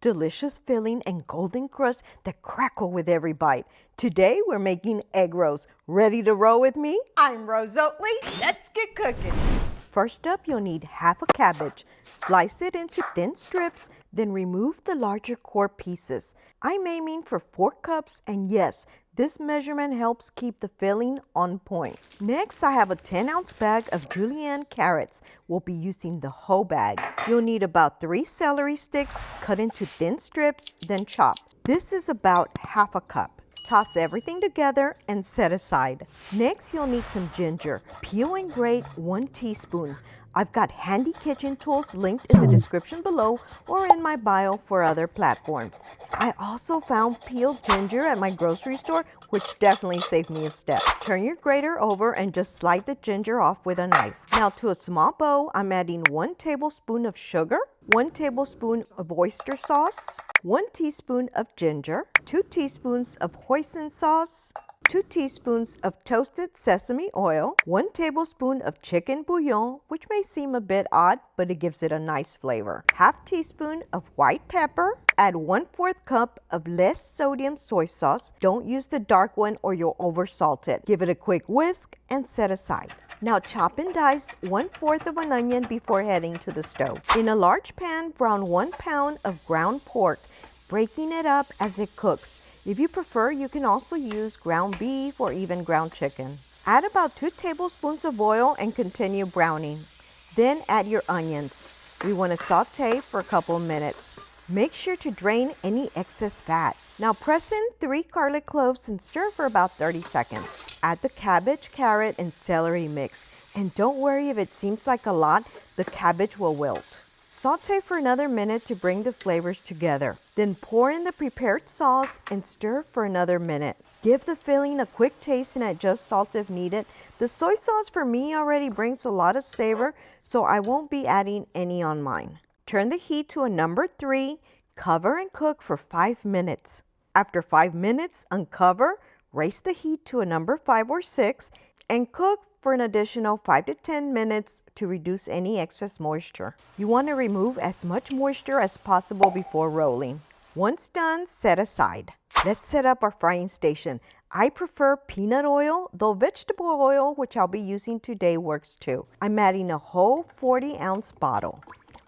delicious filling and golden crust that crackle with every bite. Today we're making egg rolls. Ready to roll with me? I'm Rose Oatley. Let's get cooking. First up, you'll need half a cabbage. Slice it into thin strips, then remove the larger core pieces. I'm aiming for 4 cups, and yes, this measurement helps keep the filling on point. Next, I have a 10-ounce bag of julienne carrots. We'll be using the whole bag. You'll need about 3 celery sticks cut into thin strips, then chop. This is about half a cup. Toss everything together and set aside. Next, you'll need some ginger. Peel and grate 1 teaspoon. I've got handy kitchen tools linked in the description below or in my bio for other platforms. I also found peeled ginger at my grocery store, which definitely saved me a step. Turn your grater over and just slide the ginger off with a knife. Now to a small bowl, I'm adding 1 tablespoon of sugar, 1 tablespoon of oyster sauce, 1 teaspoon of ginger, 2 teaspoons of hoisin sauce, 2 teaspoons of toasted sesame oil, 1 tablespoon of chicken bouillon, which may seem a bit odd, but it gives it a nice flavor. Half teaspoon of white pepper. Add 1/4 cup of less sodium soy sauce. Don't use the dark one or you'll oversalt it. Give it a quick whisk and set aside. Now chop and dice 1/4 of an onion before heading to the stove. In a large pan, brown 1 pound of ground pork, breaking it up as it cooks. If you prefer, you can also use ground beef or even ground chicken. Add about 2 tablespoons of oil and continue browning. Then add your onions. We want to saute for a couple of minutes. Make sure to drain any excess fat. Now press in 3 garlic cloves and stir for about 30 seconds. Add the cabbage, carrot, and celery mix. And don't worry if it seems like a lot, the cabbage will wilt. Saute for another minute to bring the flavors together. Then pour in the prepared sauce and stir for another minute. Give the filling a quick taste and adjust salt if needed. The soy sauce for me already brings a lot of savor, so I won't be adding any on mine. Turn the heat to a number 3, cover and cook for 5 minutes. After 5 minutes, uncover, raise the heat to a number 5 or 6, and cook for an additional 5 to 10 minutes to reduce any excess moisture. You want to remove as much moisture as possible before rolling. Once done, set aside. Let's set up our frying station. I prefer peanut oil, though vegetable oil, which I'll be using today, works too. I'm adding a whole 40-ounce bottle.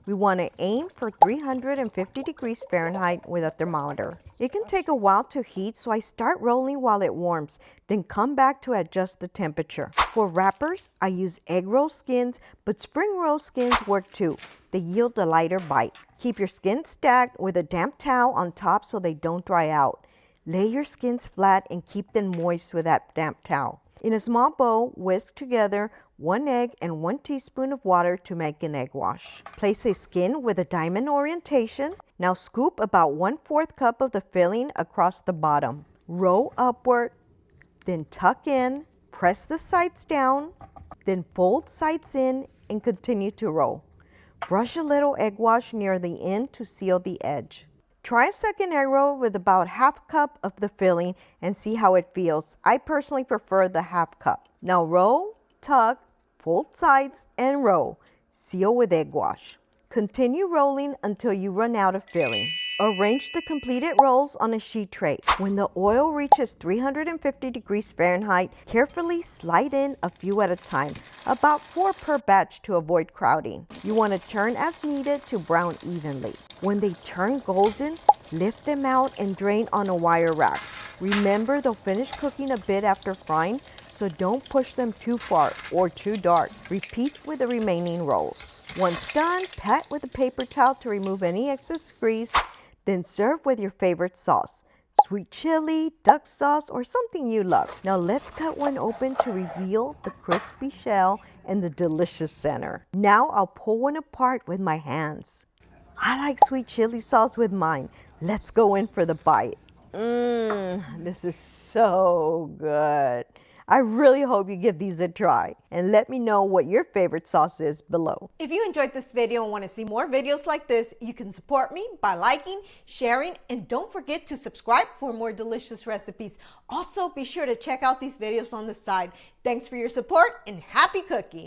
We want to aim for 350 degrees Fahrenheit with a thermometer. It can take a while to heat, so I start rolling while it warms, then come back to adjust the temperature. For wrappers, I use egg roll skins, but spring roll skins work too. They yield a lighter bite. Keep your skins stacked with a damp towel on top so they don't dry out. Lay your skins flat and keep them moist with that damp towel. In a small bowl, whisk together 1 egg and 1 teaspoon of water to make an egg wash. Place a skin with a diamond orientation. Now scoop about 1/4 cup of the filling across the bottom. Roll upward, then tuck in, press the sides down, then fold sides in and continue to roll. Brush a little egg wash near the end to seal the edge. Try a second egg roll with about half cup of the filling and see how it feels. I personally prefer the half cup. Now roll, tuck, fold sides, and roll. Seal with egg wash. Continue rolling until you run out of filling. Arrange the completed rolls on a sheet tray. When the oil reaches 350 degrees Fahrenheit, carefully slide in a few at a time, about 4 per batch to avoid crowding. You want to turn as needed to brown evenly. When they turn golden, lift them out and drain on a wire rack. Remember, they'll finish cooking a bit after frying, so don't push them too far or too dark. Repeat with the remaining rolls. Once done, pat with a paper towel to remove any excess grease, then serve with your favorite sauce. Sweet chili, duck sauce, or something you love. Now let's cut one open to reveal the crispy shell and the delicious center. Now I'll pull one apart with my hands. I like sweet chili sauce with mine. Let's go in for the bite. This is so good. I really hope you give these a try and let me know what your favorite sauce is below. If you enjoyed this video and want to see more videos like this, you can support me by liking, sharing, and don't forget to subscribe for more delicious recipes. Also, be sure to check out these videos on the side. Thanks for your support and happy cooking.